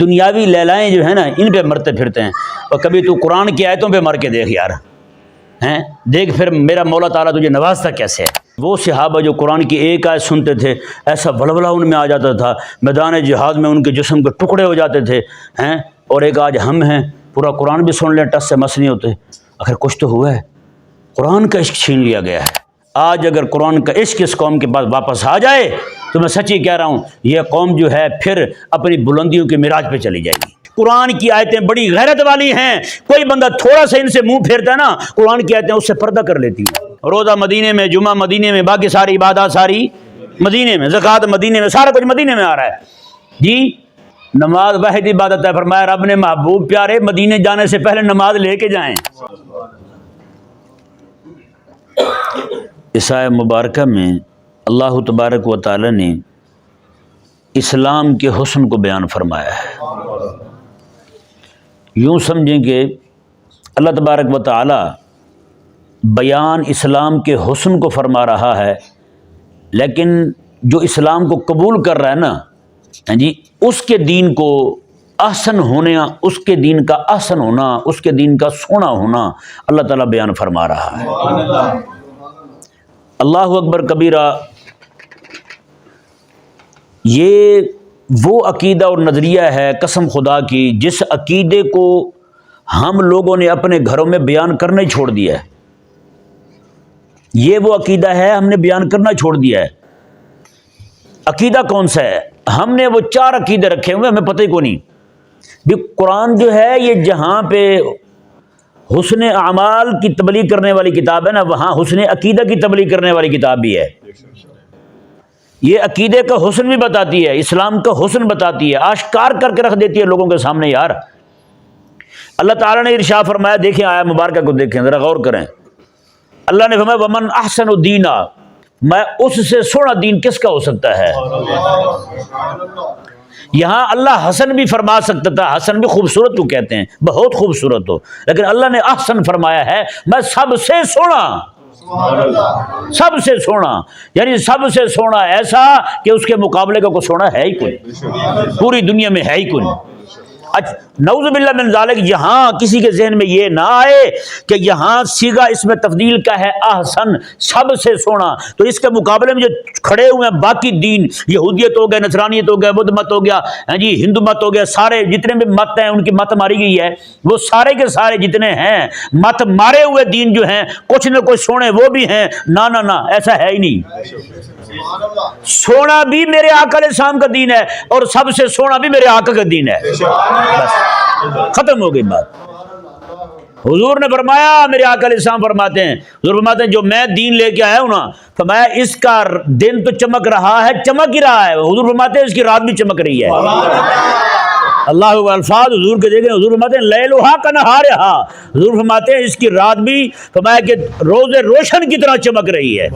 دنیاوی لیلائیں جو ہیں نا ان پہ مرتے پھرتے ہیں، اور کبھی تو قرآن کی آیتوں پہ مر کے دیکھ یار، ہیں دیکھ پھر میرا مولا تعالیٰ تجھے نوازتا کیسے ہے۔ وہ صحابہ جو قرآن کی ایک آیت سنتے تھے ایسا ولولہ ان میں آ جاتا تھا، میدان جہاد میں ان کے جسم کے ٹکڑے ہو جاتے تھے، ہیں اور ایک آج ہم ہیں پورا قرآن بھی سن لیں ٹس سے مس نہیں ہوتے۔ آخر کچھ تو ہوا ہے، قرآن کا عشق چھین لیا گیا ہے۔ آج اگر قرآن کا عشق اس قوم کے پاس واپس آ جائے تو میں سچی کہہ رہا ہوں یہ قوم جو ہے پھر اپنی بلندیوں کے معراج پہ چلی جائے گی۔ قرآن کی آیتیں بڑی غیرت والی ہیں، کوئی بندہ تھوڑا سا ان سے منہ پھیرتا ہے نا، قرآن کی آیتیں اس سے پردہ کر لیتی ہیں۔ روزہ مدینے میں، جمعہ مدینے میں، باقی ساری عبادات ساری مدینے میں، زکوٰۃ مدینے میں، سارا کچھ مدینے میں آ رہا ہے جی۔ نماز واحد عبادت ہے، فرمایا رب نے محبوب پیارے مدینے جانے سے پہلے نماز لے کے جائیں۔ اس آیت مبارکہ میں اللہ تبارک و تعالی نے اسلام کے حسن کو بیان فرمایا ہے۔ یوں سمجھیں کہ اللہ تبارک و تعالی بیان اسلام کے حسن کو فرما رہا ہے، لیکن جو اسلام کو قبول کر رہا ہے نا جی، اس کے دین کو احسن ہونا، اس کے دین کا احسن ہونا، اس کے دین کا سونا ہونا اللہ تعالیٰ بیان فرما رہا ہے۔ اللہ اکبر کبیرہ، یہ وہ عقیدہ اور نظریہ ہے قسم خدا کی جس عقیدے کو ہم لوگوں نے اپنے گھروں میں بیان کرنا ہی چھوڑ دیا ہے۔ یہ وہ عقیدہ ہے ہم نے بیان کرنا چھوڑ دیا ہے۔ عقیدہ کون سا ہے؟ ہم نے وہ 4 عقیدے رکھے ہوئے، ہمیں پتہ ہی کو نہیں بھی قرآن جو ہے یہ جہاں پہ حسن اعمال کی تبلیغ کرنے والی کتاب ہے نا، وہاں حسن عقیدہ کی تبلیغ کرنے والی کتاب بھی ہے۔ یہ عقیدے کا حسن بھی بتاتی ہے، اسلام کا حسن بتاتی ہے، آشکار کر کے رکھ دیتی ہے لوگوں کے سامنے یار۔ اللہ تعالیٰ نے ارشاد فرمایا، دیکھیں آیت مبارکہ کو دیکھیں ذرا غور کریں۔ اللہ نے فرمایا ومن احسن دینا، میں اس سے سونا دین کس کا ہو سکتا ہے۔ یہاں اللہ حسن بھی فرما سکتا تھا، حسن بھی خوبصورت کو کہتے ہیں، بہت خوبصورت ہو، لیکن اللہ نے احسن فرمایا ہے، میں سب سے سونا، سب سے سونا، یعنی سب سے سونا ایسا کہ اس کے مقابلے کا کوئی سونا ہے ہی کوئی، پوری دنیا میں ہے ہی کوئی۔ نعوذ باللہ من ذالک، یہاں کسی کے ذہن میں یہ نہ آئے کہ یہاں صیغہ اس میں تفضیل کا ہے احسن، سب سے سونا، تو اس کے مقابلے میں جو کھڑے ہوئے ہیں باقی دین، یہودیت ہو گیا، نصرانیت ہو گیا، بدھ مت ہو گیا جی، ہندو مت ہو گیا، سارے جتنے بھی مت ہیں ان کی مت ماری گئی ہے، وہ سارے کے سارے جتنے ہیں مت مارے ہوئے دین جو ہیں کچھ نہ کچھ سونے وہ بھی ہیں، نہ نہ نہ ایسا ہے ہی نہیں۔ سونا بھی میرے آقا علیہ السلام کا دین ہے اور سب سے سونا بھی میرے آقا کا دین ہے، بس ختم ہو گئی بات۔ حضور نے فرمایا، میرے آقا علیہ السلام فرماتے ہیں، حضور فرماتے ہیں جو میں دین لے کے آیا ہوں نا، فرمایا اس کا دن تو چمک رہا ہے، چمک ہی رہا ہے، حضور فرماتے ہیں اس کی رات بھی چمک رہی ہے۔ اللہ الفاظ حضور کے دیکھیں، حضور فرماتے ہیں لیلھا کنہارھا، حضور فرماتے ہیں اس کی رات بھی فرمایا کہ روز روشن کی طرح چمک رہی ہے۔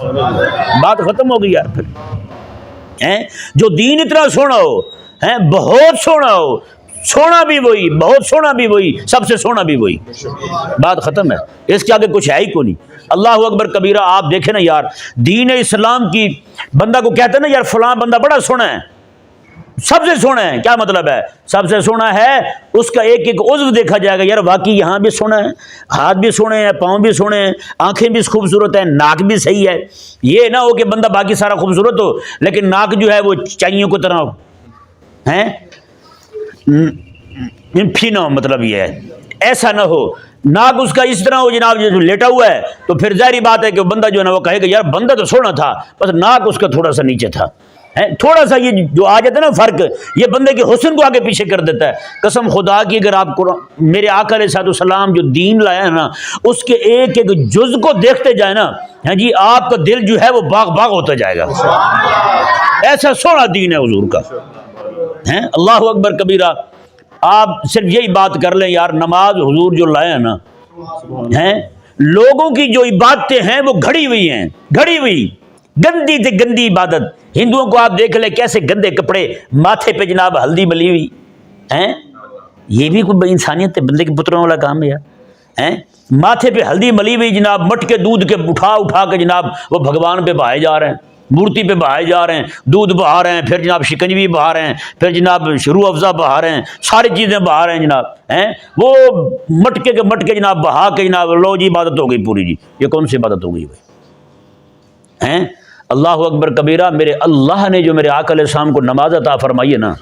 بات ختم ہو گئی یار۔ پھر جو دین اتنا سونا ہو، بہت سونا ہو، سونا بھی وہی، بہت سونا بھی وہی، سب سے سونا بھی وہی، بات ختم ہے، اس کے آگے کچھ ہے ہی کو نہیں۔ اللہ اکبر کبیرہ، آپ دیکھیں نا یار، دین اسلام کی بندہ کو کہتے ہیں نا یار فلاں بندہ بڑا سونا ہے، سب سے سونا ہے، کیا مطلب ہے؟ سب سے سونا ہے اس کا ایک ایک عضو دیکھا جائے گا، یار واقعی یہاں بھی سونا ہے، ہاتھ بھی سونے ہیں، پاؤں بھی سونے ہیں، آنکھیں بھی خوبصورت ہیں، ناک بھی صحیح ہے۔ یہ نہ ہو کہ بندہ باقی سارا خوبصورت ہو لیکن ناک جو ہے وہ چائیوں کو طرح ہے پھینا ہو، مطلب یہ ہے ایسا نہ ہو، ناک اس کا اس طرح ہو جناب جو لیٹا ہوا ہے، تو پھر ظاہری بات ہے کہ بندہ جو ہے نا وہ کہے گا یار بندہ تو سونا تھا، بس ناک اس کا تھوڑا سا نیچے تھا، تھوڑا سا یہ جو آ جاتا ہے نا فرق، یہ بندے کے حسن کو آگے پیچھے کر دیتا ہے۔ قسم خدا کی اگر آپ میرے آقا علیہ السلام جو دین لایا ہے نا اس کے ایک ایک جز کو دیکھتے جائیں نا جی، آپ کا دل جو ہے وہ باغ باغ ہوتا جائے گا، ایسا سونا دین ہے حضور کا۔ اللہ اکبر کبیرہ، آپ صرف یہی بات کر لیں یار، نماز حضور جو لائے ہیں نا، لوگوں کی جو عبادتیں ہیں وہ گھڑی ہوئی ہیں، گھڑی ہوئی گندی سے گندی عبادت۔ ہندوؤں کو آپ دیکھ لیں کیسے گندے کپڑے، ماتھے پہ جناب ہلدی ملی ہوئی، یہ بھی کوئی انسانیت ہے؟ بندے کے پتروں والا کام ہے یار، ماتھے پہ ہلدی ملی ہوئی جناب، مٹکے دودھ کے اٹھا اٹھا کے جناب وہ بھگوان پہ بہائے جا رہے ہیں۔ مورتی پہ بہائے جا رہے ہیں، دودھ بہا رہے ہیں، پھر جناب شکنجی بہا رہے ہیں، پھر جناب روح افزا بہا رہے ہیں، ساری چیزیں بہا رہے ہیں جناب ہیں، وہ مٹکے کے مٹکے جناب بہا کے جناب لو جی عبادت ہو گئی پوری جی. یہ کون سی عبادت ہو گئی بھائی ہیں؟ اللہ اکبر کبیرہ. میرے اللہ نے جو میرے آقا علیہ السلام کو نماز عطا فرمائی ہے نا،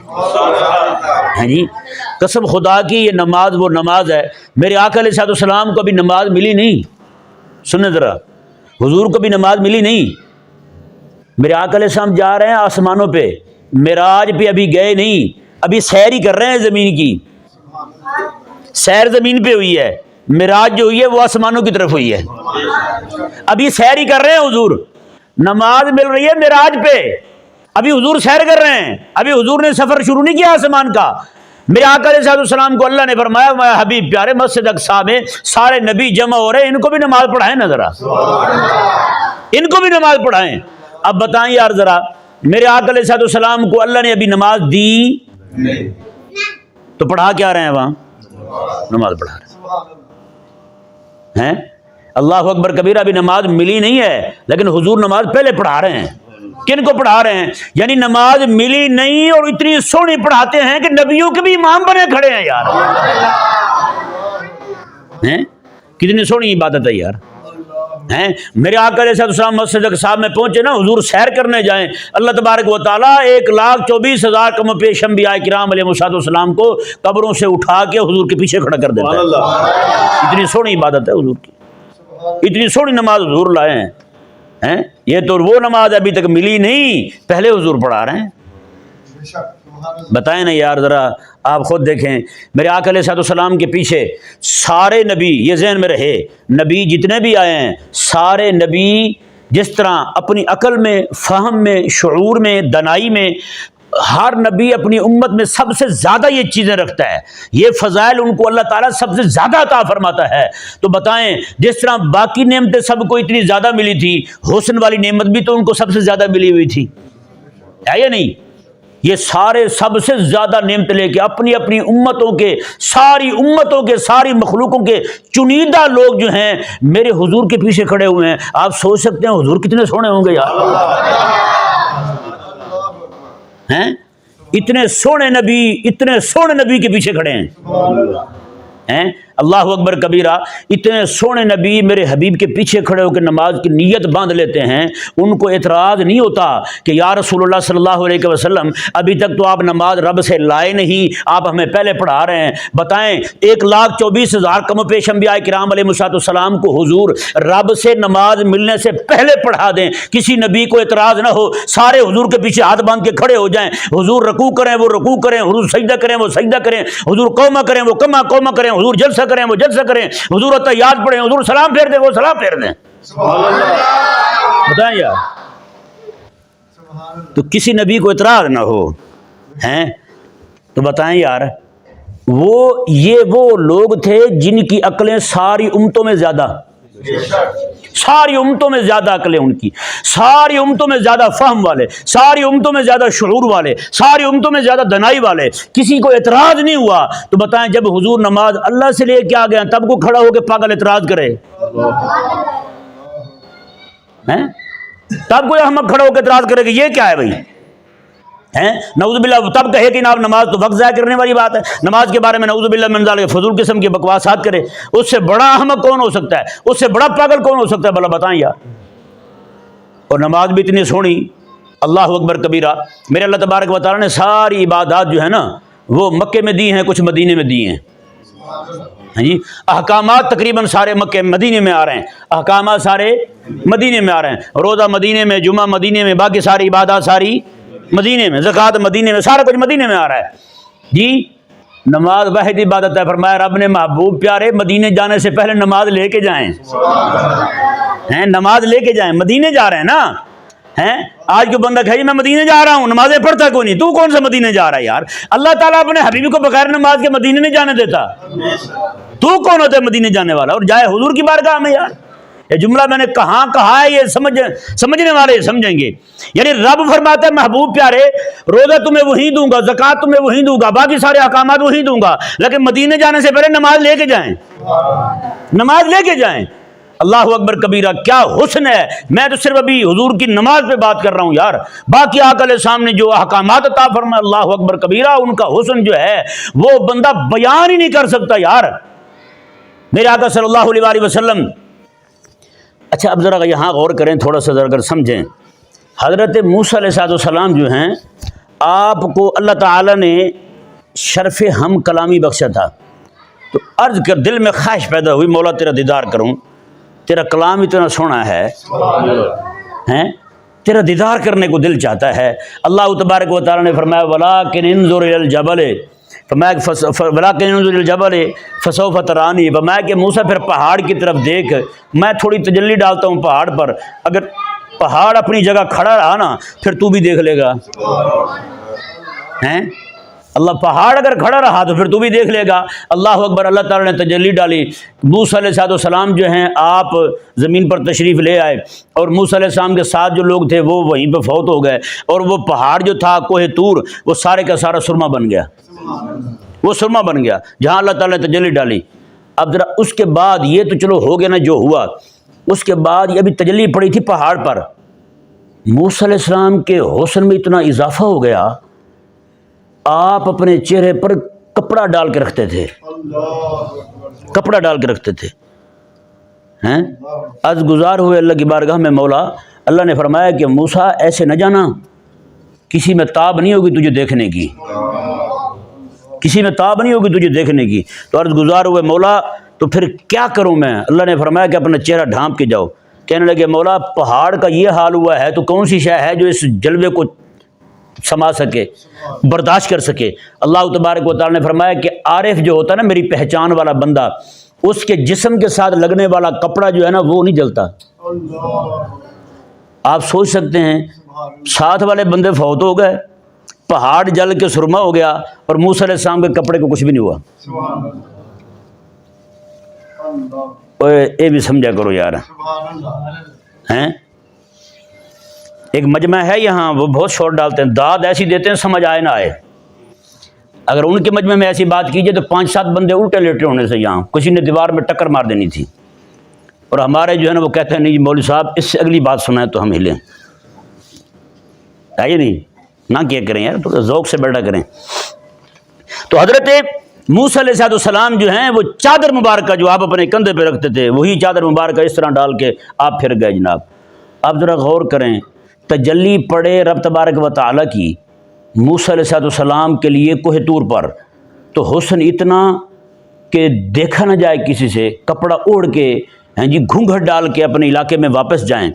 ہیں جی، قسم خدا کی یہ نماز وہ نماز ہے. میرے آقا علیہ السلام کو بھی نماز ملی نہیں. سنیں ذرا، حضور کو بھی نماز ملی نہیں. میرے آقا علیہ السلام جا رہے ہیں آسمانوں پہ، معراج پہ ابھی گئے نہیں، ابھی سیر ہی کر رہے ہیں زمین کی. سیر زمین پہ ہوئی ہے، معراج جو ہوئی ہے وہ آسمانوں کی طرف ہوئی ہے. ابھی سیر ہی کر رہے ہیں حضور، نماز مل رہی ہے معراج پہ، ابھی حضور سیر کر رہے ہیں، ابھی حضور نے سفر شروع نہیں کیا آسمان کا. میرے آقا علیہ السلام کو اللہ نے فرمایا میں حبیب پیارے مسجد اقصی میں سارے نبی جمع ہو رہے ہیں، ان کو بھی نماز پڑھائیں نا ذرا، ان کو بھی نماز پڑھائیں. اب بتائیں یار ذرا، میرے آقا علیہ السلام کو اللہ نے ابھی نماز دی تو پڑھا کیا رہے ہیں؟ وہاں نماز پڑھا رہے ہیں. اللہ اکبر کبیرہ. ابھی نماز ملی نہیں ہے لیکن حضور نماز پہلے پڑھا رہے ہیں. کن کو پڑھا رہے ہیں؟ یعنی نماز ملی نہیں اور اتنی سونی پڑھاتے ہیں کہ نبیوں کے بھی امام بنے کھڑے ہیں یار. ہیں کتنی سونی عبادت ہے یار. ہیں میرے آقا علیہ السلام مسجد اقصی میں پہنچے نا، حضور سیر کرنے جائیں، اللہ تبارک و تعالیٰ 1,24,000 کم و بیش انبیاء کرام علیہ السلام کو قبروں سے اٹھا کے حضور کے پیچھے کھڑا کر دیتا ہے. اتنی سونی عبادت ہے حضور کی، اتنی سونی نماز حضور لائے ہیں. یہ تو وہ نماز ابھی تک ملی نہیں، پہلے حضور پڑھا رہے ہیں. بتائیں نا یار ذرا، آپ خود دیکھیں میرے آقا علیہ السلام کے پیچھے سارے نبی، یہ ذہن میں رہے، نبی جتنے بھی آئے ہیں سارے نبی جس طرح اپنی عقل میں، فہم میں، شعور میں، دانائی میں، ہر نبی اپنی امت میں سب سے زیادہ یہ چیزیں رکھتا ہے، یہ فضائل ان کو اللہ تعالیٰ سب سے زیادہ عطا فرماتا ہے. تو بتائیں جس طرح باقی نعمتیں سب کو اتنی زیادہ ملی تھی، حسن والی نعمت بھی تو ان کو سب سے زیادہ ملی ہوئی تھی، ہے یا نہیں؟ یہ سارے سب سے زیادہ نعمت لے کے اپنی اپنی امتوں کے، ساری امتوں کے، ساری مخلوقوں کے چنیدہ لوگ جو ہیں میرے حضور کے پیچھے کھڑے ہوئے ہیں. آپ سوچ سکتے ہیں حضور کتنے سونے ہوں گے یار. ہیں اتنے سونے نبی کے پیچھے کھڑے ہیں. اللہ اکبر کبیرہ. اتنے سونے نبی میرے حبیب کے پیچھے کھڑے ہو کے نماز کی نیت باندھ لیتے ہیں، ان کو اعتراض نہیں ہوتا کہ یا رسول اللہ صلی اللہ علیہ وسلم ابھی تک تو آپ نماز رب سے لائے نہیں، آپ ہمیں پہلے پڑھا رہے ہیں. بتائیں 1,24,000 کم و بیش انبیاء کرام علیہ السلام کو حضور رب سے نماز ملنے سے پہلے پڑھا دیں، کسی نبی کو اعتراض نہ ہو، سارے حضور کے پیچھے ہاتھ باندھ کے کھڑے ہو جائیں. حضور رکوع کریں وہ رکوع کریں، حضور سجدہ کریں وہ سجدہ کریں، حضور قومہ کریں وہ قومہ کریں، حضور جلسہ کریں وہ جلسہ کریں، حضور تحیات پڑھیں، حضور سلام پھیر دیں وہ سلام پھیر دیں. بتائیں یار، تو کسی نبی کو اعتراض نہ ہو ہیں. تو بتائیں یار، وہ لوگ تھے جن کی عقلیں ساری امتوں میں زیادہ، ساری امتوں میں زیادہ عقلیں ان کی، ساری امتوں میں زیادہ فہم والے، ساری امتوں میں زیادہ شعور والے، ساری امتوں میں زیادہ دنائی والے، کسی کو اعتراض نہیں ہوا. تو بتائیں جب حضور نماز اللہ سے لے کے آ گئے تب کو کھڑا ہو کے پاگل اعتراض کرے؟ تب کوئی احمق کھڑا ہو کے اعتراض کرے کہ یہ کیا ہے بھائی؟ نعوذ باللہ. تب کہے کہ آپ نماز تو وقت ضائع کرنے والی بات ہے، نماز کے بارے میں نعوذ باللہ من ذالک فضول قسم کی بکواسات کرے. اس سے بڑا احمق کون ہو سکتا ہے؟ اس سے بڑا پاگل کون ہو سکتا ہے بھلا بتائیں یار. اور نماز بھی اتنی سونی. اللہ اکبر کبیرہ. میرے اللہ تبارک و تعالیٰ نے ساری عبادات جو ہے نا وہ مکے میں دی ہیں، کچھ مدینے میں دی ہیں. ہاں جی، احکامات تقریباً سارے مکے مدینے میں آ رہے ہیں، احکامات سارے مدینے میں آ رہے ہیں. روزہ مدینے میں، جمعہ مدینے میں، باقی ساری عبادات ساری مدینے میں، زکوٰۃ مدینے میں، سارا کچھ مدینے میں آ رہا ہے. جی نماز واحد عبادت ہے. فرمایا رب نے محبوب پیارے مدینے جانے سے پہلے نماز لے کے جائیں، ہیں نماز لے کے جائیں. مدینے جا رہے ہیں نا. ہیں آج کو بندہ کہے میں مدینے جا رہا ہوں، نمازیں پڑھتا کوئی نہیں. تو کون سا مدینے جا رہا ہے یار؟ اللہ تعالیٰ اپنے حبیب کو بغیر نماز کے مدینے نہیں جانے دیتا. تو کون ہوتا ہے مدینے جانے والا؟ اور جائے حضور کی بارگاہ میں یار. یہ جملہ میں نے کہاں کہا ہے، یہ سمجھنے والے سمجھیں گے. یعنی رب فرماتا ہے محبوب پیارے روزہ تمہیں وہی دوں گا، زکوٰۃ تمہیں وہی دوں گا، باقی سارے احکامات وہی دوں گا، لیکن مدینے جانے سے پہلے نماز لے کے جائیں، نماز لے کے جائیں. اللہ اکبر کبیرہ، کیا حسن ہے. میں تو صرف ابھی حضور کی نماز پہ بات کر رہا ہوں یار. باقی آقا علیہ السلام نے جو احکامات عطا فرمائے، اللہ اکبر کبیرہ، ان کا حسن جو ہے وہ بندہ بیان ہی نہیں کر سکتا یار. میرے آقا صلی اللہ علیہ وآلہ وسلم. اچھا اب ذرا یہاں غور کریں تھوڑا سا، ذرا اگر سمجھیں. حضرت موسیٰ علیہ السلام جو ہیں، آپ کو اللہ تعالیٰ نے شرف ہم کلامی بخشا تھا. تو عرض کر، دل میں خواہش پیدا ہوئی مولا تیرا دیدار کروں، تیرا کلام اتنا سونا ہے ہیں، تیرا دیدار کرنے کو دل چاہتا ہے. اللہ تبارک و تعالیٰ نے فرمایا وَلَٰكِنِ انظُرْ إِلَى الْجَبَلِ، وَلَٰكِنِ انظُرْ إِلَى الْجَبَلِ فَسَوْفَ تَرَانِي. فرمایا کہ موسیٰ پھر پہاڑ کی طرف دیکھ، میں تھوڑی تجلی ڈالتا ہوں پہاڑ پر، اگر پہاڑ اپنی جگہ کھڑا رہا نا پھر تو بھی دیکھ لے گا. ہیں اللہ، پہاڑ اگر کھڑا رہا تو پھر تو بھی دیکھ لے گا. اللہ اکبر. اللہ تعالیٰ نے تجلی ڈالی. موسیٰ علیہ السلام جو ہیں آپ زمین پر تشریف لے آئے، اور موسیٰ علیہ السلام کے ساتھ جو لوگ تھے وہ وہیں پہ فوت ہو گئے، اور وہ پہاڑ جو تھا کوہ طور وہ سارے کا سارا سرما بن گیا. وہ سرما بن گیا جہاں اللہ تعالیٰ نے تجلی ڈالی. اب ذرا اس کے بعد یہ تو چلو ہو گیا نا جو ہوا، اس کے بعد یہ بھی تجلی پڑی تھی پہاڑ پر. موسیٰ علیہ السلام کے حسن میں اتنا اضافہ ہو گیا، آپ اپنے چہرے پر کپڑا ڈال کے رکھتے تھے، کپڑا ڈال کے رکھتے تھے. ہیں از گزار ہوئے اللہ کی بارگاہ میں مولا، اللہ نے فرمایا کہ موسیٰ ایسے نہ جانا، کسی میں تاب نہیں ہوگی تجھے دیکھنے کی، کسی میں تاب نہیں ہوگی تجھے دیکھنے کی. تو عرض گزار ہوئے مولا تو پھر کیا کروں میں؟ اللہ نے فرمایا کہ اپنا چہرہ ڈھانپ کے جاؤ. کہنے لگے مولا پہاڑ کا یہ حال ہوا ہے تو کون سی شے ہے جو اس جلوے کو سما سکے، برداشت کر سکے؟ اللہ تبارک و تعالیٰ نے فرمایا کہ عارف جو ہوتا ہے نا، میری پہچان والا بندہ، اس کے جسم کے ساتھ لگنے والا کپڑا جو ہے نا وہ نہیں جلتا. آپ سوچ سکتے ہیں ساتھ والے بندے فوت ہو گئے، پہاڑ جل کے سرما ہو گیا، اور موسیٰ علیہ السلام کے کپڑے کو کچھ بھی نہیں ہوا. یہ بھی سمجھا کرو یار. ہیں ایک مجمع ہے یہاں، وہ بہت شور ڈالتے ہیں، داد ایسی دیتے ہیں سمجھ آئے نہ آئے. اگر ان کے مجمع میں ایسی بات کیجیے تو 5-7 بندے الٹے لیٹے ہونے سے یہاں کسی نے دیوار میں ٹکر مار دینی تھی. اور ہمارے جو ہے نا وہ کہتے ہیں نہیں جی مولوی صاحب اس سے اگلی بات سنائیں تو ہم ہلیں. آئیے نہیں نہ کیا کریں یار، تو ذوق سے بیٹھا کریں. تو حضرت موسیٰ علیہ السلام جو ہیں وہ چادر مبارکہ جو آپ اپنے کندھے پہ رکھتے تھے، وہی چادر مبارکہ اس طرح ڈال کے آپ پھر گئے جناب. آپ ذرا غور کریں، تجلی پڑے رب تبارک و تعالیٰ کی موسیٰ علیہ السلام کے لیے کوہ طور پر، تو حسن اتنا کہ دیکھا نہ جائے کسی سے، کپڑا اوڑھ کے ہیں جی گھونگھٹ ڈال کے اپنے علاقے میں واپس جائیں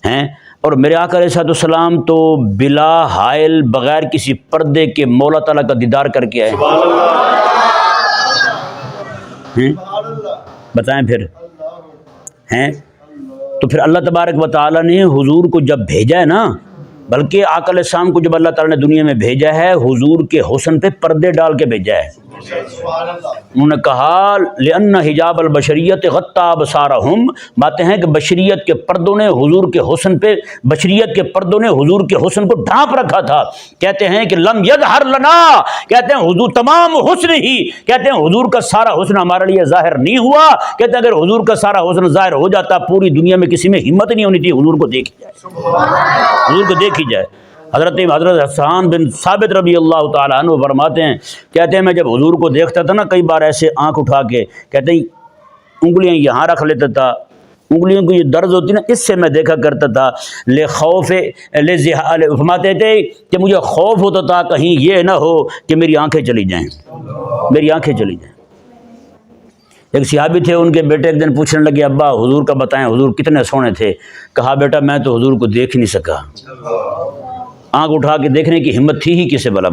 ہیں. اور میرے آقا علیہ السلام تو بلا حائل بغیر کسی پردے کے مولا تعالیٰ کا دیدار کر کے آئے. بتائیں پھر ہیں. تو پھر اللہ تبارک و تعالیٰ نے حضور کو جب بھیجا ہے نا، بلکہ آقا علیہ السلام کو جب اللہ تعالیٰ نے دنیا میں بھیجا ہے، حضور کے حسن پہ پردے ڈال کے بھیجا ہے. انہوں نے کہا لأن حجاب البشریت غطا ابصارہم، باتیں ہیں کہ بشریت کے پردوں نے حضور کے حسن پہ، بشریت کے پردوں نے حضور کے حسن کو ڈھانپ رکھا تھا. کہتے ہیں کہ لم یظہر لنا، کہتے ہیں حضور تمام حسن ہی، کہتے ہیں حضور کا سارا حسن ہمارے لیے ظاہر نہیں ہوا. کہتے ہیں اگر حضور کا سارا حسن ظاہر ہو جاتا پوری دنیا میں کسی میں ہمت نہیں ہونی تھی حضور کو دیکھی جائے، حضور کو دیکھی جائے. حضرت حسان بن ثابت رضی اللہ تعالیٰ عنہ فرماتے ہیں، کہتے ہیں میں جب حضور کو دیکھتا تھا نا کئی بار ایسے آنکھ اٹھا کے، کہتے ہیں انگلیاں یہاں رکھ لیتا تھا، انگلیوں کی یہ درد ہوتی نا اس سے میں دیکھا کرتا تھا. فرماتے تھے کہ مجھے خوف ہوتا تھا کہیں یہ نہ ہو کہ میری آنکھیں چلی جائیں، میری آنکھیں چلی جائیں. ایک صحابی تھے، ان کے بیٹے ایک دن پوچھنے لگے ابا حضور کا بتائیں حضور کتنے سونے تھے؟ کہا بیٹا میں تو حضور کو دیکھ نہیں سکا، آنکھ اٹھا کے دیکھنے کی ہمت تھی ہی کسے بھلا؟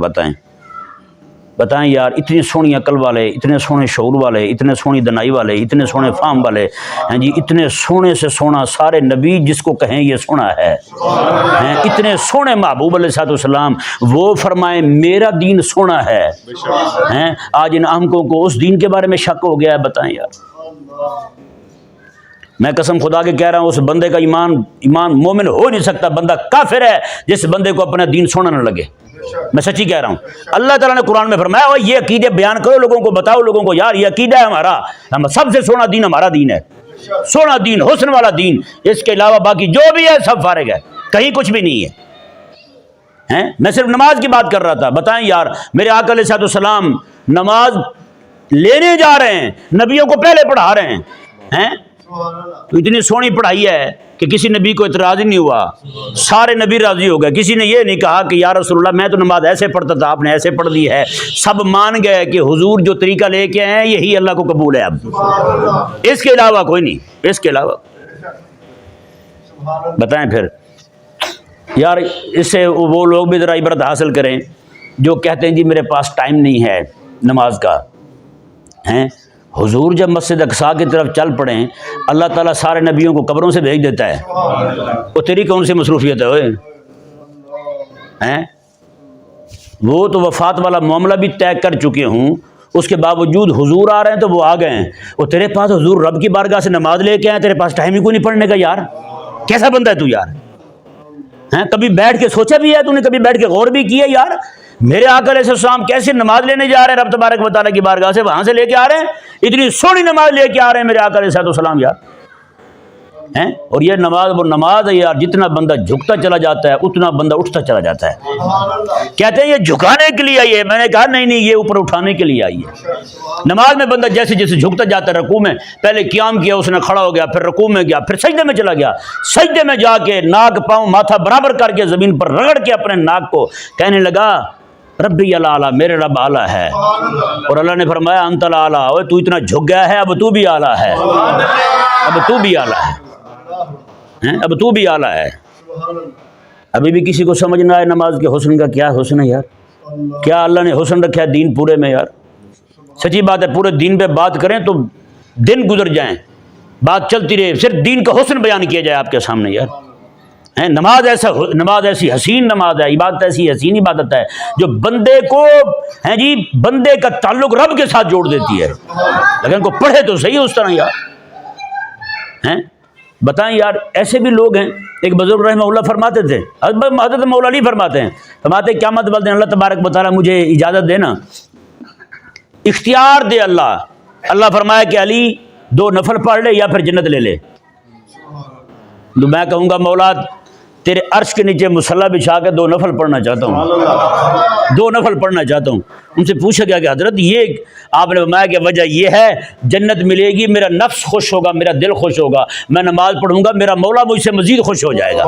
بتائیں یار، اتنی سونی عقل والے، اتنے سونے شعور والے، اتنے سونی دنائی والے، اتنے سونے فہم والے ہیں جی، اتنے سونے سے سونا سارے نبی جس کو کہیں یہ سونا ہے، اتنے سونے محبوب علیہ السلام، وہ فرمائیں میرا دین سونا ہے. آج ان احمقوں کو اس دین کے بارے میں شک ہو گیا ہے. بتائیں یار، میں قسم خدا کے کہہ رہا ہوں اس بندے کا ایمان مومن ہو نہیں سکتا، بندہ کافر ہے جس بندے کو اپنا دین سونا نہ لگے. میں سچی کہہ رہا ہوں. اللہ تعالیٰ نے قرآن میں فرمایا یہ عقیدے بیان کرو لوگوں کو، بتاؤ لوگوں کو یار یہ عقیدہ ہے ہمارا، ہم سب سے سونا دین ہمارا دین ہے. سونا دین، حسن والا دین، اس کے علاوہ باقی جو بھی ہے سب فارغ ہے، کہیں کچھ بھی نہیں ہے۔ میں صرف نماز کی بات کر رہا تھا۔ بتائیں یار، میرے آقا علیہ السلام نماز لینے جا رہے ہیں، نبیوں کو پہلے پڑھا رہے ہیں، تو اتنی سونی پڑھائی ہے کہ کسی نبی کو اعتراض ہی نہیں ہوا، سارے نبی راضی ہو گئے۔ کسی نے یہ نہیں کہا کہ یا رسول اللہ میں تو نماز ایسے پڑھتا تھا، آپ نے ایسے پڑھ دی ہے۔ سب مان گئے کہ حضور جو طریقہ لے کے آئے ہیں یہی اللہ کو قبول ہے، اب اس کے علاوہ کوئی نہیں، اس کے علاوہ۔ بتائیں پھر یار، اس سے وہ لوگ بھی ذرا عبرت حاصل کریں جو کہتے ہیں جی میرے پاس ٹائم نہیں ہے نماز کا، ہیں؟ حضور جب مسجد اقصیٰ کی طرف چل پڑیں، اللہ تعالیٰ سارے نبیوں کو قبروں سے بھیج دیتا ہے، وہ تیری کون سی مصروفیت ہے اوئے؟ ہیں؟ وہ تو وفات والا معاملہ بھی طے کر چکے ہوں، اس کے باوجود حضور آ رہے ہیں تو وہ آ گئے ہیں، وہ تیرے پاس حضور رب کی بارگاہ سے نماز لے کے آئے، تیرے پاس ٹائم ہی کوئی نہیں پڑھنے کا یار، کیسا بندہ ہے تو یار؟ ہیں؟ کبھی بیٹھ کے سوچا بھی ہے تو نے؟ کبھی بیٹھ کے غور بھی کیا یار میرے آقا علیہ السلام کیسے نماز لینے جا رہے ہیں رب تبارک و تعالیٰ کی بارگاہ سے، وہاں سے لے کے آ رہے ہیں، اتنی سونی نماز لے کے آ رہے ہیں میرے آقا علیہ السلام یار، ہیں؟ اور یہ نماز وہ نماز ہے یار، جتنا بندہ جھکتا چلا جاتا ہے اتنا بندہ اٹھتا چلا جاتا ہے۔ کہتے ہیں یہ جھکانے کے لیے آئی ہے، میں نے کہا نہیں نہیں، یہ اوپر اٹھانے کے لیے آئی ہے۔ نماز میں بندہ جیسے جیسے جھکتا جاتا ہے، رکوع میں پہلے قیام کیا، اس نے کھڑا ہو گیا، پھر رکوع میں گیا، پھر سجدے میں چلا گیا، سجدے میں جا کے ناک پاؤں ماتھا برابر کر کے زمین پر رگڑ کے اپنے ناک کو کہنے لگا ربی الاعلیٰ، میرے رب اعلیٰ ہے، اور اللہ نے فرمایا انت الاعلیٰ، اوے تو اتنا جھک گیا ہے اب تو بھی اعلیٰ ہے، اب تو بھی اعلیٰ ہے، اب تو بھی اعلیٰ ہے۔ ابھی بھی کسی کو سمجھ نہ آئے نماز کے حسن کا کیا حسن ہے یار، کیا اللہ نے حسن رکھا ہے دین پورے میں یار؟ سچی بات ہے، پورے دین پہ بات کریں تو دن گزر جائیں، بات چلتی رہے، صرف دین کا حسن بیان کیا جائے آپ کے سامنے یار۔ نماز ایسی حسین نماز ہے، عبادت ایسی حسین عبادت ہے جو بندے کو جی بندے کا تعلق رب کے ساتھ جوڑ دیتی ہے، لیکن کو پڑھے تو صحیح اس طرح یار۔ بتائیں یار، ایسے بھی لوگ ہیں، ایک بزرگ رحمہ اللہ فرماتے تھے، حضرت مولا علی فرماتے ہیں، فرماتے قیامت والے دن اللہ تبارک و تعالیٰ مجھے اجازت دینا، اختیار دے اللہ فرمایا کہ علی 2 نفل پڑھ لے یا پھر جنت لے لے، تو میں کہوں گا مولا تیرے عرش کے نیچے مصلی بچھا کے 2 نفل پڑھنا چاہتا ہوں، 2 نفل پڑھنا چاہتا ہوں۔ ان سے پوچھا گیا کہ حضرت یہ آپ نے فرمایا کہ وجہ یہ ہے جنت ملے گی، میرا نفس خوش ہوگا، میرا دل خوش ہوگا، میں نماز پڑھوں گا، میرا مولا مجھ سے مزید خوش ہو جائے گا،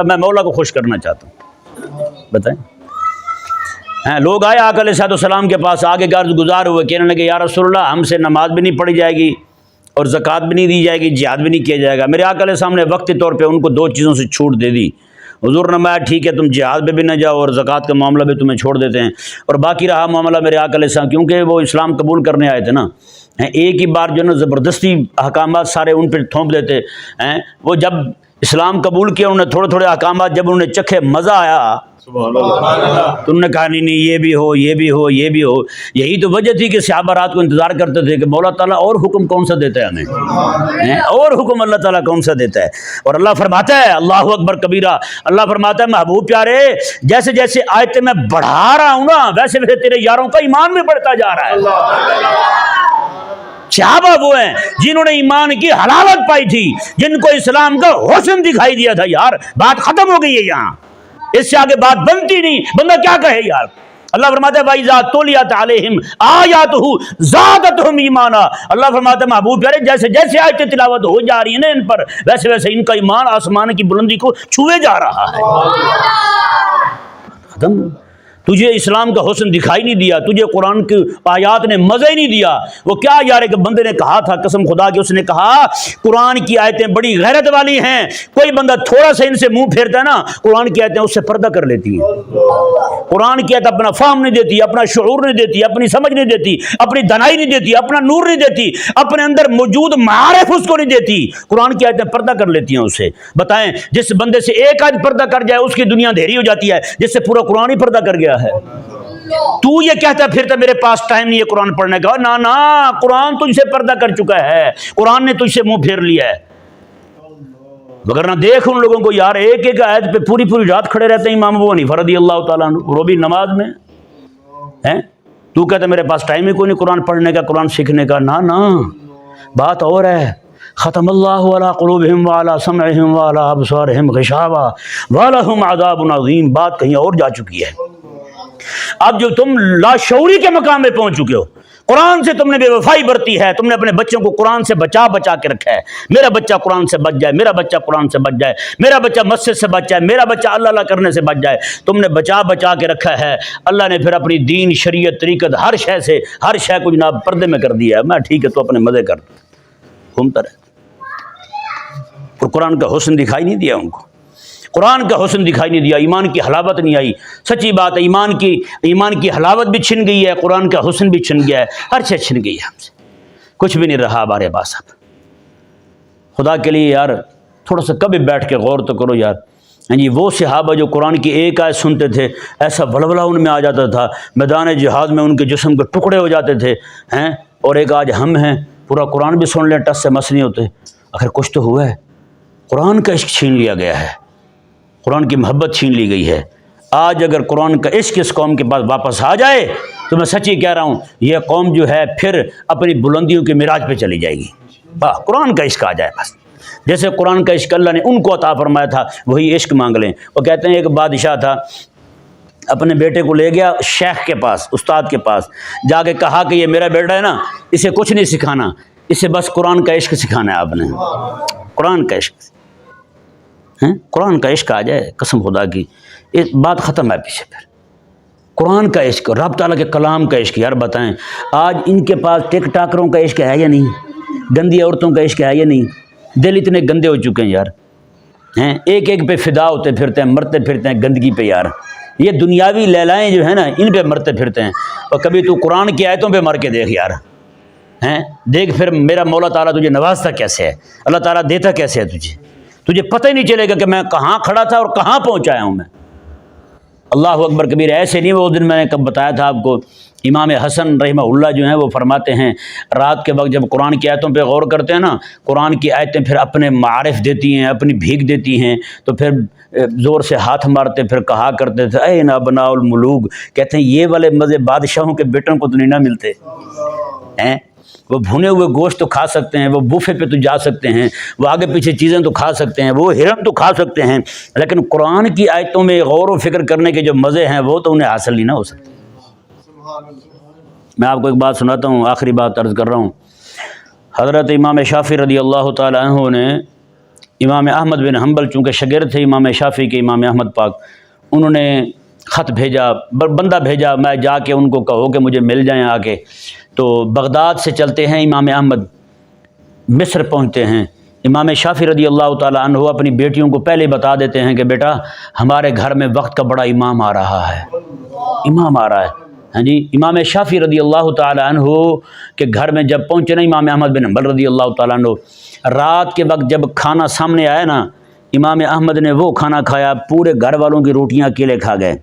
میں مولا کو خوش کرنا چاہتا ہوں۔ بتائیں لوگ آئے آقا علیہ السلام کے پاس، آگے گارز گزار ہوئے، کہنے لگے یا رسول اللہ ہم سے نماز بھی نہیں پڑھی جائے گی اور زکوٰۃ بھی نہیں دی جائے گی، جہاد بھی نہیں کیا جائے گا۔ میرے آقا علیہ السلام نے وقتی طور پہ ان کو 2 چیزوں سے چھوٹ دے دی۔ حضور نے فرمایا ٹھیک ہے تم جہاد پہ بھی نہ جاؤ اور زکوٰۃ کا معاملہ بھی تمہیں چھوڑ دیتے ہیں، اور باقی رہا معاملہ میرے آقا علیہ السلام، کیونکہ وہ اسلام قبول کرنے آئے تھے نا، ایک ہی بار جو نا زبردستی احکامات سارے ان پہ تھوپ دیتے ہیں، وہ جب اسلام قبول کیا انہوں نے تھوڑے تھوڑے احکامات جب انہوں نے چکھے مزہ آیا تو انہوں نے کہا نہیں یہ بھی ہو یہ بھی ہو یہ بھی ہو۔ یہی تو وجہ تھی کہ صحابہ رات کو انتظار کرتے تھے کہ مولا تعالیٰ اور حکم کون سا دیتا ہے ہمیں، اور حکم اللہ تعالیٰ کون سا دیتا ہے۔ اور اللہ فرماتا ہے اللہ اکبر کبیرہ، اللہ فرماتا ہے محبوب پیارے جیسے جیسے آیتیں میں بڑھا رہا ہوں نا ویسے ویسے تیرے یاروں کا ایمان بھی بڑھتا جا رہا ہے۔ صحابہ وہ ہیں جنہوں نے ایمان کی حلاوت پائی تھی، جن کو اسلام کا حسن دکھائی دیا تھا یار، بات ختم ہو گئی ہے یہاں، اس سے آگے بات بنتی نہیں، بندہ کیا کہے یار۔ اللہ فرماتا ہے وَإِذَا تُلِيَتْ عَلَيْهِمْ آيَاتُهُ زَادَتْهُمْ ایمانا، اللہ فرماتا ہے محبوب پیارے جیسے جیسے آیتیں تلاوت ہو جا رہی ہیں نا ان پر، ویسے ویسے ان کا ایمان آسمان کی بلندی کو چھوئے جا رہا ہے۔ ختم، تجھے اسلام کا حسن دکھائی نہیں دیا، تجھے قرآن کی آیات نے مزہ ہی نہیں دیا۔ وہ کیا یار، ایک بندے نے کہا تھا قسم خدا کی، اس نے کہا قرآن کی آیتیں بڑی غیرت والی ہیں، کوئی بندہ تھوڑا سا ان سے منہ پھیرتا ہے نا قرآن کی آیتیں اس سے پردہ کر لیتی ہیں۔ قرآن کی آیت اپنا فہم نہیں دیتی، اپنا شعور نہیں دیتی، اپنی سمجھ نہیں دیتی، اپنی دنائی نہیں دیتی، اپنا نور نہیں دیتی، اپنے اندر موجود معارف اس کو نہیں دیتی، قرآن کی آیتیں پردہ کر لیتی ہیں اس سے۔ بتائیں جس بندے سے ایک آیت پردہ کر جائے اس کی دنیا اندھیری ہو جاتی ہے، جس سے پورا قرآن ہی پردہ کر گیا ہے۔ تو یہ کہتا پھرتا میرے پاس ٹائم نہیں ہے قرآن پڑھنے کا، نا نا، قرآن تجھ سے پردہ کر چکا ہے، قرآن نے تجھ سے منہ پھیر لیا ہے۔ وگرنہ دیکھ ان لوگوں کو یار ایک ایک آیت پہ پوری پوری رات کھڑے رہتے ہیں، امام ابو حنیفہ رضی اللہ تعالیٰ عنہ، وہ بھی نماز میں ہیں، تو کہتا میرے پاس ٹائم ہی کوئی نہیں قرآن پڑھنے کا، قرآن سیکھنے کا، نا نا، بات اور ہے۔ ختم اللہ علی قلوبہم وعلی سمعہم وعلی ابصارہم غشاوہ ولہم عذاب عظیم، بات کہیں اور جا چکی ہے۔ اب جو تم لاشعوری کے مقام میں پہنچ چکے ہو، قرآن سے تم نے بے وفائی برتی ہے، تم نے اپنے بچوں کو قرآن سے بچا بچا کے رکھا ہے، میرا بچہ قرآن سے بچ جائے، میرا بچہ قرآن سے بچ جائے، میرا بچہ مسجد سے بچ جائے، میرا بچہ اللہ اللہ کرنے سے بچ جائے، تم نے بچا بچا کے رکھا ہے۔ اللہ نے پھر اپنی دین، شریعت، طریقت، ہر شے سے ہر شے کو جناب پردے میں کر دیا ہے۔ میں ٹھیک ہے تو اپنے مزے کر گھومتا رہتا، اور قرآن کا حسن دکھائی نہیں دیا ان کو، قرآن کا حسن دکھائی نہیں دیا، ایمان کی حلاوت نہیں آئی۔ سچی بات ہے، ایمان کی حلاوت بھی چھن گئی ہے، قرآن کا حسن بھی چھن گیا ہے، ہر چیز چھن گئی ہے ہم سے، کچھ بھی نہیں رہا ہمارے پاس۔ اب خدا کے لیے یار تھوڑا سا کبھی بیٹھ کے غور تو کرو یار۔ جی وہ صحابہ جو قرآن کی ایک آیت سنتے تھے ایسا ولولہ ان میں آ جاتا تھا، میدان جہاد میں ان کے جسم کے ٹکڑے ہو جاتے تھے ہیں، اور ایک آج ہم ہیں پورا قرآن بھی سن لیں ٹس سے مس نہیں ہوتے۔ آخر کچھ تو ہوا ہے، قرآن کا عشق چھین لیا گیا ہے، قرآن کی محبت چھین لی گئی ہے۔ آج اگر قرآن کا عشق اس قوم کے پاس واپس آ جائے تو میں سچی کہہ رہا ہوں یہ قوم جو ہے پھر اپنی بلندیوں کے معراج پہ چلی جائے گی۔ قرآن کا عشق آ جائے بس، جیسے قرآن کا عشق اللہ نے ان کو عطا فرمایا تھا وہی عشق مانگ لیں۔ وہ کہتے ہیں ایک بادشاہ تھا، اپنے بیٹے کو لے گیا شیخ کے پاس، استاد کے پاس، جا کے کہا کہ یہ میرا بیٹا ہے نا، اسے کچھ نہیں سکھانا، اسے بس قرآن کا عشق سکھانا ہے آپ نے، قرآن کا عشق، قرآن کا عشق آ جائے قسم خدا کی بات ختم ہے پیچھے۔ پھر قرآن کا عشق، رب تعالیٰ کے کلام کا عشق، یار بتائیں آج ان کے پاس ٹک ٹاکروں کا عشق ہے یا نہیں، گندی عورتوں کا عشق ہے یا نہیں؟ دل اتنے گندے ہو چکے ہیں یار، ایک ایک پہ فدا ہوتے پھرتے ہیں، مرتے پھرتے ہیں گندگی پہ یار۔ یہ دنیاوی لیلائیں جو ہیں نا ان پہ مرتے پھرتے ہیں، اور کبھی تو قرآن کی آیتوں پہ مر کے دیکھ یار، دیکھ پھر میرا مولا تعالیٰ تجھے نوازتا کیسے ہے، اللہ تعالیٰ دیتا کیسے ہے تجھے پتہ ہی نہیں چلے گا کہ میں کہاں کھڑا تھا اور کہاں پہنچایا ہوں میں۔ اللہ اکبر کبیر، ایسے نہیں وہ دن میں نے کب بتایا تھا آپ کو، امام حسن رحمہ اللہ جو ہیں وہ فرماتے ہیں رات کے وقت جب قرآن کی آیتوں پہ غور کرتے ہیں نا، قرآن کی آیتیں پھر اپنے معارف دیتی ہیں، اپنی بھیک دیتی ہیں، تو پھر زور سے ہاتھ مارتے پھر کہا کرتے تھے اے ابناء الملوک، کہتے ہیں یہ والے مزے بادشاہوں کے بیٹوں کو تو نہیں نہ ملتے ہیں۔ وہ بھنے ہوئے گوشت تو کھا سکتے ہیں، وہ بوفے پہ تو جا سکتے ہیں، وہ آگے پیچھے چیزیں تو کھا سکتے ہیں، وہ ہرن تو کھا سکتے ہیں، لیکن قرآن کی آیتوں میں غور و فکر کرنے کے جو مزے ہیں وہ تو انہیں حاصل نہیں نہ ہو سکتے۔ میں آپ کو ایک بات سناتا ہوں، آخری بات عرض کر رہا ہوں۔ حضرت امام شافعی رضی اللہ تعالیٰ عنہ نے امام احمد بن حنبل چونکہ شاگرد تھے امام شافعی کے، امام احمد پاک، انہوں نے خط بھیجا، بندہ بھیجا، میں جا کے ان کو کہو کہ مجھے مل جائیں آ کے۔ تو بغداد سے چلتے ہیں امام احمد، مصر پہنچتے ہیں۔ امام شافعی رضی اللہ تعالیٰ عنہ اپنی بیٹیوں کو پہلے بتا دیتے ہیں کہ بیٹا ہمارے گھر میں وقت کا بڑا امام آ رہا ہے، امام آ رہا ہے۔ ہاں جی، امام شافعی رضی اللہ تعالیٰ عنہ کے گھر میں جب پہنچے نا امام احمد بن حنبل رضی اللہ تعالیٰ عنہ، رات کے وقت جب کھانا سامنے آیا نا، امام احمد نے وہ کھانا کھایا، پورے گھر والوں کی روٹیاں اکیلے کھا گئے۔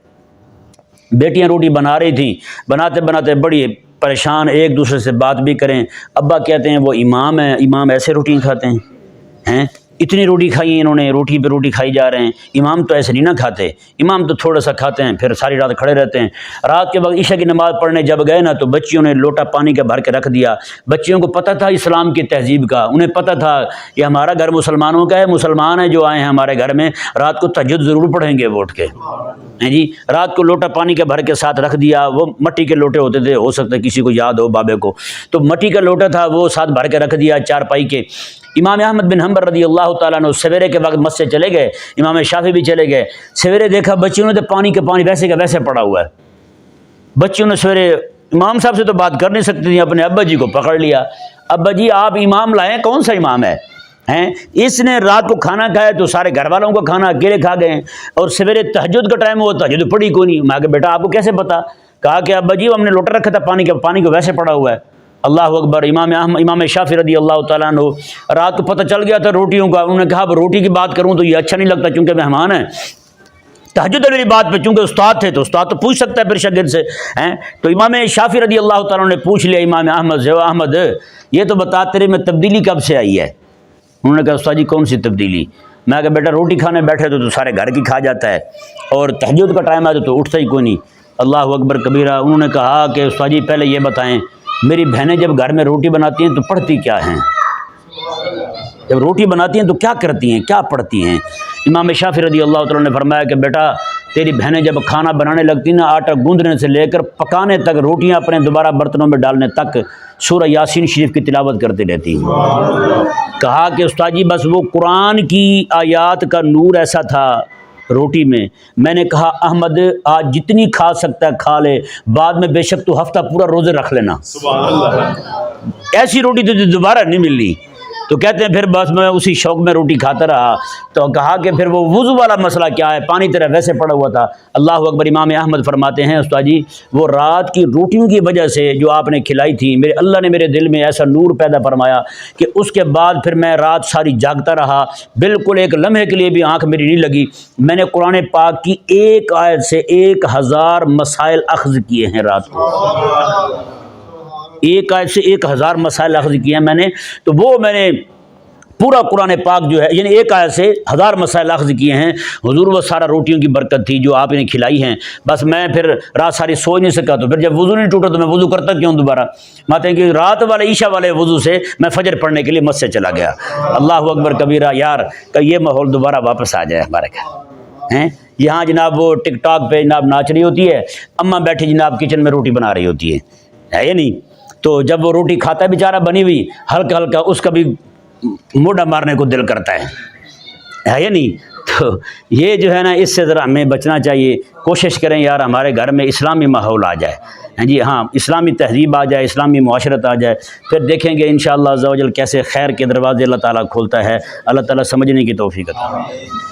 بیٹیاں روٹی بنا رہی تھیں، بناتے بناتے بڑی پریشان، ایک دوسرے سے بات بھی کریں۔ ابا کہتے ہیں وہ امام ہیں، امام ایسے روٹی کھاتے ہیں، اتنی روٹی کھائی انہوں نے، روٹی پہ روٹی کھائی جا رہے ہیں، امام تو ایسے نہیں نہ کھاتے، امام تو تھوڑا سا کھاتے ہیں پھر ساری رات کھڑے رہتے ہیں۔ رات کے وقت عشاء کی نماز پڑھنے جب گئے نا تو بچیوں نے لوٹا پانی کا بھر کے رکھ دیا۔ بچیوں کو پتہ تھا اسلام کی تہذیب کا، انہیں پتہ تھا کہ ہمارا گھر مسلمانوں کا ہے، مسلمان ہیں جو آئے ہیں ہمارے گھر میں، رات کو تہجد ضرور پڑھیں گے وہ اٹھ کے۔ جی رات کو لوٹا پانی کا بھر کے ساتھ رکھ دیا، وہ مٹی کے لوٹے ہوتے تھے، ہو سکتا ہے کسی کو یاد ہو بابے کو، تو مٹی کا لوٹا تھا وہ ساتھ بھر کے رکھ دیا چارپائی کے۔ امام احمد بن حنبل رضی اللہ تعالیٰ عنہ سویرے کے وقت مسجد چلے گئے، امام شافعی بھی چلے گئے۔ سویرے دیکھا بچیوں نے تو پانی کا پانی ویسے کا ویسے پڑا ہوا ہے۔ بچیوں نے سویرے امام صاحب سے تو بات کر نہیں سکتی تھیں، اپنے ابا جی کو پکڑ لیا، ابا جی آپ امام لائیں، کون سا امام ہے؟ اس نے رات کو کھانا کھایا تو سارے گھر والوں کو کھانا اکیلے کھا گئے، اور سویرے تہجد کا ٹائم ہوا، تہجد پڑھی کوئی نہیں۔ میں کہ بیٹا آپ کو کیسے پتا؟ کہا کہ ابا جی ہم نے لوٹا رکھا تھا پانی کو ویسے پڑا ہوا ہے۔ اللہ اکبر۔ امام شافعی رضی اللہ تعالیٰ عنہ رات کو پتہ چل گیا تھا روٹیوں کا، انہوں نے کہا اب روٹی کی بات کروں تو یہ اچھا نہیں لگتا چونکہ مہمان ہیں، تہجد ہے میری بات پہ، چونکہ استاد تھے تو استاد تو پوچھ سکتا ہے پھر شاگرد سے۔ تو امام شافعی رضی اللہ تعالیٰ عنہ نے پوچھ لیا امام احمد سے، احمد یہ تو بتا تیرے میں تبدیلی کب سے آئی ہے؟ انہوں نے کہا استاد جی کون سی تبدیلی؟ میں کہا بیٹا روٹی کھانے بیٹھے تو سارے گھر کی کھا جاتا ہے، اور تہجد کا ٹائم آیا تو اٹھتا ہی کوئی نہیں۔ اللہ اکبر کبیرہ۔ انہوں نے کہا کہ استاد جی پہلے یہ بتائیں میری بہنیں جب گھر میں روٹی بناتی ہیں تو پڑھتی کیا ہیں؟ جب روٹی بناتی ہیں تو کیا کرتی ہیں، کیا پڑھتی ہیں؟ امام شافعی رضی اللہ تعالیٰ نے فرمایا کہ بیٹا تیری بہنیں جب کھانا بنانے لگتی نا، آٹا گوندنے سے لے کر پکانے تک، روٹیاں اپنے دوبارہ برتنوں میں ڈالنے تک سورہ یاسین شریف کی تلاوت کرتے رہتی ہیں۔ کہا کہ استاد جی بس وہ قرآن کی آیات کا نور ایسا تھا روٹی میں نے کہا احمد آج جتنی کھا سکتا ہے کھا لے، بعد میں بے شک تو ہفتہ پورا روزے رکھ لینا، ایسی روٹی تو دوبارہ نہیں ملنی۔ تو کہتے ہیں پھر بس میں اسی شوق میں روٹی کھاتا رہا۔ تو کہا کہ پھر وہ وضو والا مسئلہ کیا ہے، پانی تیرا ویسے پڑا ہوا تھا۔ اللہ اکبر۔ امام احمد فرماتے ہیں استاد جی وہ رات کی روٹیوں کی وجہ سے جو آپ نے کھلائی تھی، میرے اللہ نے میرے دل میں ایسا نور پیدا فرمایا کہ اس کے بعد پھر میں رات ساری جاگتا رہا، بالکل ایک لمحے کے لیے بھی آنکھ میری نہیں لگی۔ میں نے قرآن پاک کی ایک آیت سے 1000 مسائل اخذ کیے ہیں رات کو، ایک آیت سے 1000 مسائل اخذ کیے ہیں میں نے۔ تو وہ میں نے پورا قرآن پاک جو ہے یعنی ایک آیت سے 1000 مسائل اخذ کیے ہیں حضور۔ وہ سارا روٹیوں کی برکت تھی جو آپ نے کھلائی ہیں۔ بس میں پھر رات ساری سو نہیں سکا، تو پھر جب وضو نہیں ٹوٹا تو میں وضو کرتا کیوں دوبارہ؟ ماتے ہیں کہ رات والے عشاء والے وضو سے میں فجر پڑھنے کے لیے مسجد چلا گیا۔ اللہ اکبر کبیرہ۔ یار کہ یہ ماحول دوبارہ واپس آ جائے ہمارے گھر ہیں۔ یہاں جناب وہ ٹک ٹاک پہ جناب ناچ رہی ہوتی ہے، اماں بیٹھی جناب کچن میں روٹی بنا رہی ہوتی ہے یا نہیں؟ تو جب وہ روٹی کھاتا ہے بیچارہ بنی ہوئی، ہلکا ہلکا اس کا بھی موڈا مارنے کو دل کرتا ہے یا نہیں؟ تو یہ جو ہے نا اس سے ذرا ہمیں بچنا چاہیے۔ کوشش کریں یار ہمارے گھر میں اسلامی ماحول آ جائے، ہاں جی، ہاں اسلامی تہذیب آ جائے، اسلامی معاشرت آ جائے، پھر دیکھیں گے انشاءاللہ عز و جل کیسے خیر کے دروازے اللہ تعالیٰ کھولتا ہے۔ اللہ تعالیٰ سمجھنے کی توفیق عطا فرمائے۔